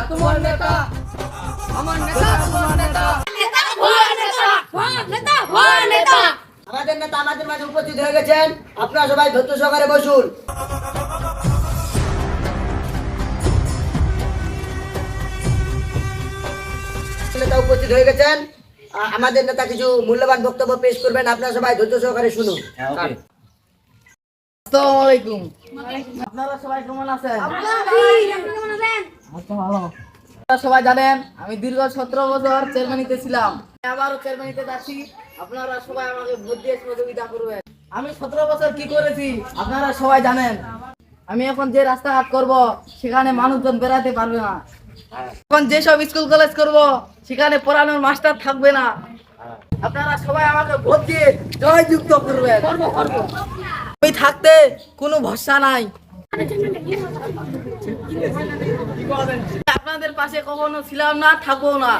তোমার নেতা, আমার নেতা তোমার নেতা, নেতা ভুয়া নেতা, নেতা ভুয়া নেতা। আমাদের নেতা আমাদের মাঝে উপস্থিত হয়ে গেছেন, আপনারা সবাই ধৈর্য সহকারে বসুন। নেতা উপস্থিত হয়ে গেছেন, আমাদের নেতা কিছু মূল্যবান বক্তব্য পেশ করবেন, আপনারা সবাই ধৈর্য সহকারে শুনুন। আসসালামু আলাইকুম। আপনারা সবাই কেমন আছেন? আচ্ছা, ভালো। আপনারা সবাই জানেন আমি দীর্ঘ 17 বছর চেয়ারম্যানিতে ছিলাম, আবারও চেয়ারম্যানিতে যাচ্ছি। আপনারা সবাই আমাকে ভোট দিয়ে সহযোগিতা করবেন। আমি 17 বছর কি করেছি আপনারা সবাই জানেন। আমি এখন যে রাস্তাঘাট করব সেখানে মানুষজন বেড়াতে পারবে না। এখন যেসব স্কুল কলেজ করব সেখানে পড়ানোর মাস্টার থাকবে না। আপনারা সবাই আমাকে ভোট দিয়ে জয়যুক্ত করবেন। আমি থাকতে কোনো ভরসা নাই। আপনাদের পাশে কখনো ছিলাম না, থাকবো না।